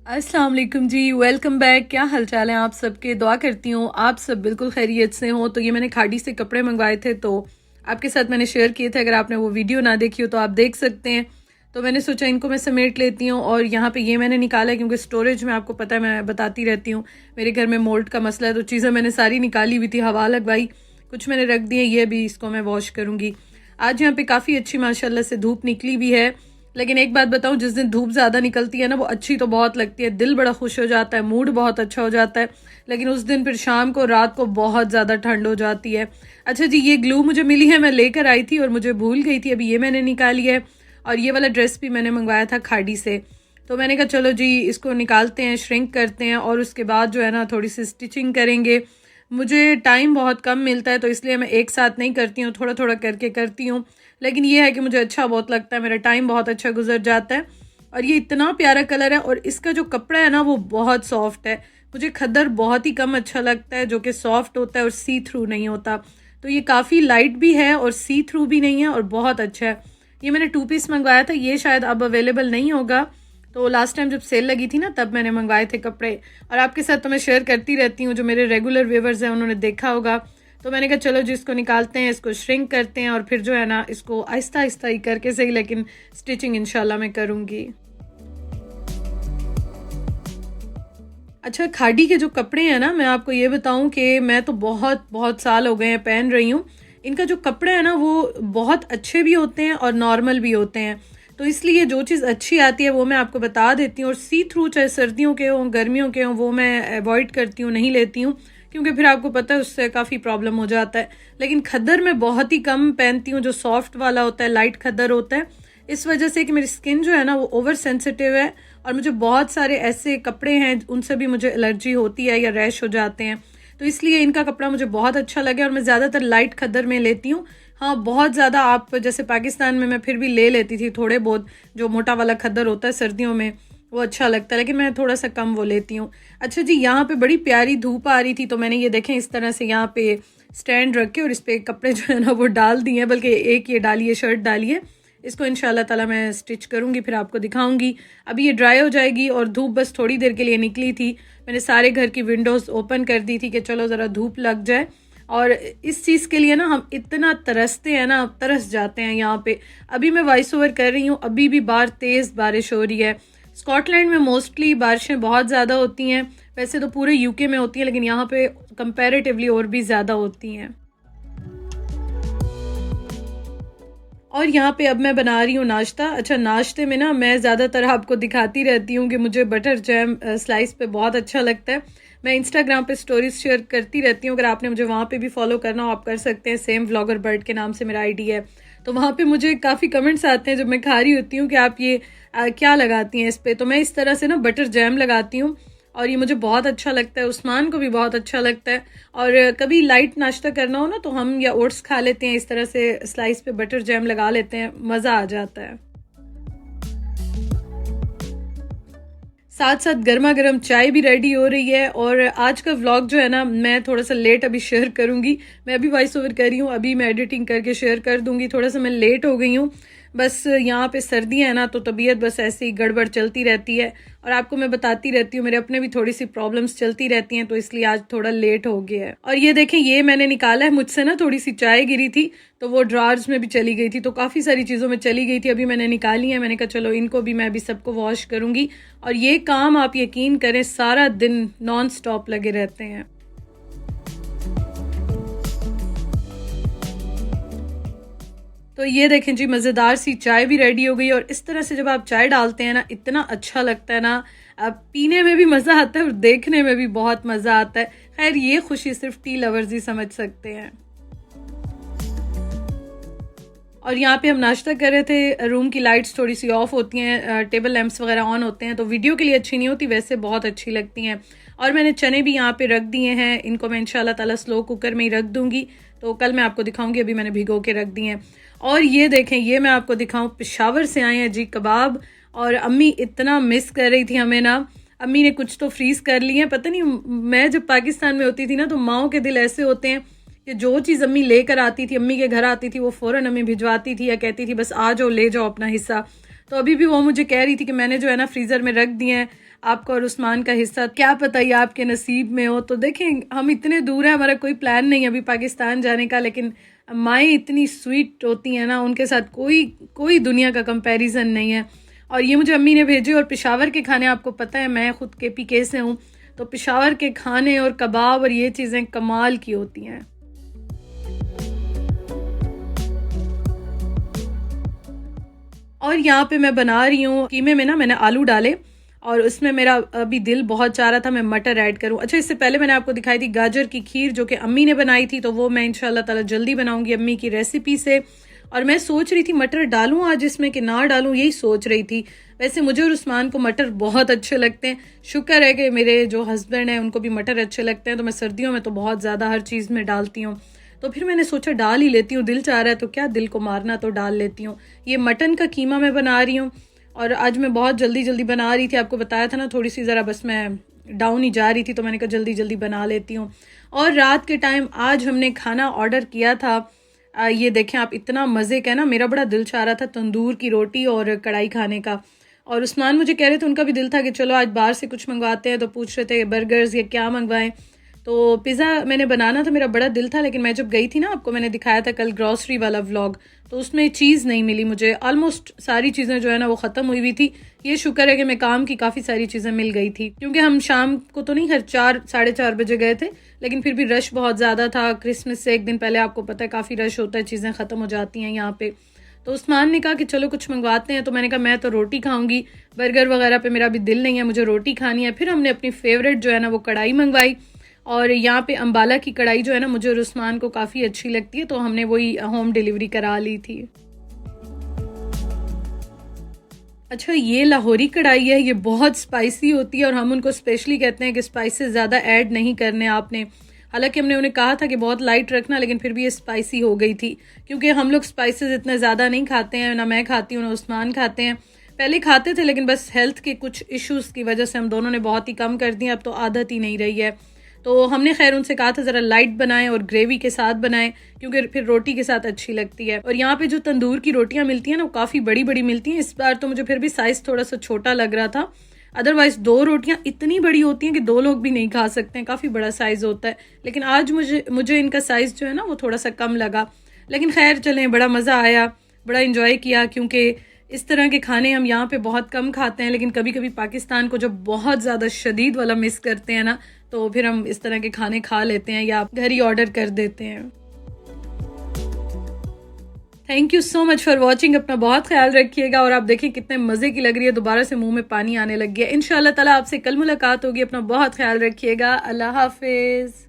अस्सलाम वालेकुम जी, welcome back. क्या हालचाल है आप सबके? दुआ करती हूँ आप सब बिल्कुल खैरियत से हो। तो ये मैंने खाड़ी से कपड़े मंगवाए थे तो आपके साथ मैंने शेयर किए थे। अगर आपने वो वीडियो ना देखी हो तो आप देख सकते हैं। तो मैंने सोचा इनको मैं समेट लेती हूँ और यहाँ पे ये मैंने निकाला है क्योंकि स्टोरेज में आपको पता है मैं बताती रहती हूँ मेरे घर में मोल्ड का मसला है। तो चीज़ें मैंने सारी निकाली हुई थी, हवा लगवाई, कुछ मैंने रख दिए। ये भी इसको मैं वॉश करूँगी। आज यहाँ पे काफ़ी अच्छी माशाल्लाह से धूप निकली भी है। लेकिन एक बात बताऊं, जिस दिन धूप ज़्यादा निकलती है ना वो अच्छी तो बहुत लगती है, दिल बड़ा खुश हो जाता है, मूड बहुत अच्छा हो जाता है। लेकिन उस दिन फिर शाम को रात को बहुत ज़्यादा ठंड हो जाती है। अच्छा जी, ये ग्लू मुझे मिली है, मैं लेकर आई थी और मुझे भूल गई थी, अभी ये मैंने निकाली है। और ये वाला ड्रेस भी मैंने मंगवाया था खाड़ी से। तो मैंने कहा चलो जी इसको निकालते हैं, श्रिंक करते हैं और उसके बाद जो है ना थोड़ी सी स्टिचिंग करेंगे। मुझे टाइम बहुत कम मिलता है तो इसलिए मैं एक साथ नहीं करती हूँ, थोड़ा थोड़ा करके करती हूँ। लेकिन ये है कि मुझे अच्छा बहुत लगता है, मेरा टाइम बहुत अच्छा गुजर जाता है। और ये इतना प्यारा कलर है और इसका जो कपड़ा है ना वो बहुत सॉफ्ट है। मुझे खद्दर बहुत ही कम अच्छा लगता है जो कि सॉफ्ट होता है और सी थ्रू नहीं होता। तो ये काफ़ी लाइट भी है और सी थ्रू भी नहीं है और बहुत अच्छा है। ये मैंने 2 पीस मंगवाया था, ये शायद अब अवेलेबल नहीं होगा। तो लास्ट टाइम जब सेल लगी थी ना तब मैंने मंगवाए थे कपड़े। और आपके साथ तो मैं शेयर करती रहती हूँ, जो मेरे रेगुलर व्यूवर्स हैं उन्होंने देखा होगा। तो मैंने कहा चलो जी इसको निकालते हैं, इसको श्रिंक करते हैं और फिर जो है ना इसको आहिस्ता आहिस्ता ही करके सही, लेकिन स्टिचिंग इंशाल्लाह मैं करूँगी। अच्छा, खाड़ी के जो कपड़े हैं ना, मैं आपको ये बताऊं कि मैं तो बहुत बहुत साल हो गए हैं पहन रही हूँ। इनका जो कपड़ा है ना वो बहुत अच्छे भी होते हैं और नॉर्मल भी होते हैं। तो इसलिए जो चीज़ अच्छी आती है वो मैं आपको बता देती हूँ। और सी थ्रू चाहे सर्दियों के हों गर्मियों के हों वो मैं अवॉइड करती हूँ, नहीं लेती हूँ, क्योंकि फिर आपको पता है उससे काफ़ी प्रॉब्लम हो जाता है। लेकिन खद्दर मैं बहुत ही कम पहनती हूँ, जो सॉफ्ट वाला होता है, लाइट खद्दर होता है। इस वजह से कि मेरी स्किन जो है ना वो ओवर सेंसिटिव है और मुझे बहुत सारे ऐसे कपड़े हैं उनसे भी मुझे एलर्जी होती है या रैश हो जाते हैं। तो इसलिए इनका कपड़ा मुझे बहुत अच्छा लगे और मैं ज़्यादातर लाइट खद्दर में लेती हूँ। हाँ, बहुत ज़्यादा आप जैसे पाकिस्तान में मैं फिर भी ले लेती थी थोड़े बहुत, जो मोटा वाला खद्दर होता है सर्दियों में वो अच्छा लगता है, लेकिन मैं थोड़ा सा कम वो लेती हूँ। अच्छा जी, यहाँ पे बड़ी प्यारी धूप आ रही थी तो मैंने ये देखें इस तरह से यहाँ पे स्टैंड रख के और इस पे कपड़े जो है ना वो डाल दिए हैं, बल्कि एक ये डालिए शर्ट डालिए। इसको इंशाल्लाह ताला मैं स्टिच करूँगी, फिर आपको दिखाऊंगी। अभी ये ड्राई हो जाएगी और धूप बस थोड़ी देर के लिए निकली थी। मैंने सारे घर की विंडोज़ ओपन कर दी थी कि चलो ज़रा धूप लग जाए। और इस चीज़ के लिए ना हम इतना तरसते हैं ना, तरस जाते हैं यहाँ पे। अभी मैं वॉइस ओवर कर रही हूँ, अभी भी बाहर तेज़ बारिश हो रही है। स्कॉटलैंड में मोस्टली बारिशें बहुत ज़्यादा होती हैं, वैसे तो पूरे यूके में होती हैं लेकिन यहाँ पे कंपैरेटिवली और भी ज़्यादा होती हैं। और यहाँ पे अब मैं बना रही हूँ नाश्ता। अच्छा, नाश्ते में ना मैं ज़्यादातर आपको दिखाती रहती हूँ कि मुझे बटर जैम स्लाइस पे बहुत अच्छा लगता है। मैं इंस्टाग्राम पे स्टोरीज शेयर करती रहती हूँ, अगर आपने मुझे वहाँ पे भी फॉलो करना हो आप कर सकते हैं। सेम व्लॉगर बर्ड के नाम से मेरा आईडी है। तो वहाँ पे मुझे काफ़ी कमेंट्स आते हैं जब मैं खा रही होती हूँ कि आप ये क्या लगाती हैं इस पर। तो मैं इस तरह से ना बटर जैम लगाती हूँ और ये मुझे बहुत अच्छा लगता है, उस्मान को भी बहुत अच्छा लगता है। और कभी लाइट नाश्ता करना हो ना तो हम या ओट्स खा लेते हैं, इस तरह से स्लाइस पे बटर जैम लगा लेते हैं, मज़ा आ जाता है। साथ साथ गर्मा गर्म चाय भी रेडी हो रही है। और आज का व्लॉग जो है ना मैं थोड़ा सा लेट अभी शेयर करूंगी। मैं अभी वॉइस ओवर कर रही हूँ, अभी मैं एडिटिंग करके शेयर कर दूंगी। थोड़ा सा मैं लेट हो गई हूँ, बस यहाँ पे सर्दियाँ है ना तो तबीयत बस ऐसे ही गड़बड़ चलती रहती है। और आपको मैं बताती रहती हूँ मेरे अपने भी थोड़ी सी प्रॉब्लम्स चलती रहती हैं, तो इसलिए आज थोड़ा लेट हो गया है। और ये देखें ये मैंने निकाला है, मुझसे ना थोड़ी सी चाय गिरी थी तो वो ड्रार्स में भी चली गई थी, तो काफ़ी सारी चीज़ों में चली गई थी। अभी मैंने निकाली है, मैंने कहा चलो इनको भी मैं भी सबको वॉश करूँगी। और ये काम आप यकीन करें सारा दिन नॉन स्टॉप लगे रहते हैं। तो ये देखें जी मज़ेदार सी चाय भी रेडी हो गई। और इस तरह से जब आप चाय डालते हैं ना इतना अच्छा लगता है ना, अब पीने में भी मज़ा आता है और देखने में भी बहुत मज़ा आता है। खैर ये खुशी सिर्फ टी लवर्स ही समझ सकते हैं। और यहाँ पे हम नाश्ता कर रहे थे, रूम की लाइट्स थोड़ी सी ऑफ होती हैं, टेबल लैंप्स वगैरह ऑन होते हैं तो वीडियो के लिए अच्छी नहीं होती, वैसे बहुत अच्छी लगती हैं। और मैंने चने भी यहाँ पे रख दिए हैं, इनको मैं इंशाल्लाह ताला स्लो कुकर में ही रख दूँगी, तो कल मैं आपको दिखाऊंगी। अभी मैंने भिगो के रख दिए हैं। और ये देखें ये मैं आपको दिखाऊं, पेशावर से आए हैं जी कबाब। और अम्मी इतना मिस कर रही थी हमें ना, अम्मी ने कुछ तो फ्रीज़ कर लिए हैं, पता नहीं। मैं जब पाकिस्तान में होती थी ना तो माओ के दिल ऐसे होते हैं कि जो चीज़ अम्मी लेकर आती थी, अम्मी के घर आती थी, वो फ़ौरन अम्मी भिजवाती थी या कहती थी बस आ जाओ ले जाओ अपना हिस्सा। तो अभी भी वो मुझे कह रही थी कि मैंने जो है ना फ्रीज़र में रख दिए हैं, आपका और उस्मान का हिस्सा क्या पता ये आपके नसीब में हो। तो देखें, हम इतने दूर हैं, हमारा कोई प्लान नहीं है अभी पाकिस्तान जाने का, लेकिन माएँ इतनी स्वीट होती हैं ना, उनके साथ कोई दुनिया का कंपैरिजन नहीं है। और ये मुझे अम्मी ने भेजे। और पेशावर के खाने आपको पता है, मैं ख़ुद KPK से हूँ, तो पेशावर के खाने और कबाब और ये चीज़ें कमाल की होती हैं। और यहाँ पे मैं बना रही हूँ कीमे में ना, मैंने आलू डाले और उसमें मेरा अभी दिल बहुत चाह रहा था मैं मटर ऐड करूँ। अच्छा, इससे पहले मैंने आपको दिखाई थी गाजर की खीर जो कि अम्मी ने बनाई थी, तो वो मैं इंशाल्लाह ताला जल्दी बनाऊंगी अम्मी की रेसिपी से। और मैं सोच रही थी मटर डालूं आज इसमें कि ना डालूं, यही सोच रही थी। वैसे मुझे और उस्मान को मटर बहुत अच्छे लगते हैं। शुक्र है कि मेरे जो हस्बैंड हैं उनको भी मटर अच्छे लगते हैं, तो मैं सर्दियों में तो बहुत ज़्यादा हर चीज़ में डालती हूँ। तो फिर मैंने सोचा डाल ही लेती हूँ, दिल चाह रहा है तो क्या दिल को मारना, तो डाल लेती हूँ। ये मटन का कीमा मैं बना रही हूँ और आज मैं बहुत जल्दी जल्दी बना रही थी। आपको बताया था ना, थोड़ी सी ज़रा बस मैं डाउन ही जा रही थी, तो मैंने कहा जल्दी जल्दी बना लेती हूँ। और रात के टाइम आज हमने खाना ऑर्डर किया था। ये देखें आप, इतना मज़े का है ना, मेरा बड़ा दिल चाह रहा था तंदूर की रोटी और कढ़ाई खाने का। और उस्मान मुझे कह रहे थे, उनका भी दिल था कि चलो आज बाहर से कुछ मंगवाते हैं, तो पूछ रहे थे बर्गर्स या क्या मंगवाएं। तो पिज़्ज़ा मैंने बनाना था, मेरा बड़ा दिल था, लेकिन मैं जब गई थी ना, आपको मैंने दिखाया था कल ग्रॉसरी वाला व्लॉग, तो उसमें चीज़ नहीं मिली मुझे। ऑलमोस्ट सारी चीज़ें जो है ना वो ख़त्म हुई हुई थी। ये शुक्र है कि मैं काम की काफ़ी सारी चीज़ें मिल गई थी, क्योंकि हम शाम को तो नहीं, 4 साढ़े 4 बजे गए थे, लेकिन फिर भी रश बहुत ज़्यादा था। क्रिसमस से एक दिन पहले आपको पता है काफ़ी रश होता है, चीज़ें ख़त्म हो जाती हैं यहाँ पे। तो उस्मान ने कहा कि चलो कुछ मंगवाते हैं, तो मैंने कहा मैं तो रोटी खाऊंगी, बर्गर वगैरह पे मेरा भी दिल नहीं है, मुझे रोटी खानी है। फिर हमने अपनी फेवरेट जो है ना वो कढ़ाई मंगवाई। और यहाँ पे अम्बाला की कढ़ाई जो है ना मुझे और उस्मान को काफ़ी अच्छी लगती है, तो हमने वही होम डिलीवरी करा ली थी। अच्छा, ये लाहौरी कढ़ाई है, ये बहुत स्पाइसी होती है और हम उनको स्पेशली कहते हैं कि स्पाइसेस ज़्यादा ऐड नहीं करने आपने। हालांकि हमने उन्हें कहा था कि बहुत लाइट रखना, लेकिन फिर भी ये स्पाइसी हो गई थी, क्योंकि हम लोग स्पाइसेस इतने ज़्यादा नहीं खाते हैं, ना मैं खाती हूँ ना उस्मान खाते हैं। पहले खाते थे, लेकिन बस हेल्थ के कुछ इश्यूज़ की वजह से हम दोनों ने बहुत ही कम कर दिया, अब तो आदत ही नहीं रही है। तो हमने खैर उनसे कहा था ज़रा लाइट बनाएं और ग्रेवी के साथ बनाएं, क्योंकि फिर रोटी के साथ अच्छी लगती है। और यहाँ पे जो तंदूर की रोटियाँ मिलती हैं ना वो काफ़ी बड़ी बड़ी मिलती हैं। इस बार तो मुझे फिर भी साइज़ थोड़ा सा छोटा लग रहा था, अदरवाइज़ 2 रोटियाँ इतनी बड़ी होती हैं कि 2 लोग भी नहीं खा सकते हैं, काफ़ी बड़ा साइज़ होता है। लेकिन आज मुझे इनका साइज़ जो है ना वो थोड़ा सा कम लगा, लेकिन खैर चलें, बड़ा मज़ा आया, बड़ा इंजॉय किया, क्योंकि इस तरह के खाने हम यहाँ पे बहुत कम खाते हैं। लेकिन कभी कभी पाकिस्तान को जब बहुत ज़्यादा शदीद वाला मिस करते हैं ना, तो फिर हम इस तरह के खाने खा लेते हैं या घर ही ऑर्डर कर देते हैं। Thank you so much for watching. अपना बहुत ख्याल रखिएगा। और आप देखिए कितने मज़े की लग रही है, दोबारा से मुंह में पानी आने लग गया। इंशाल्लाह ताला आपसे कल मुलाकात होगी। अपना बहुत ख्याल रखिएगा। अल्लाह हाफिज़।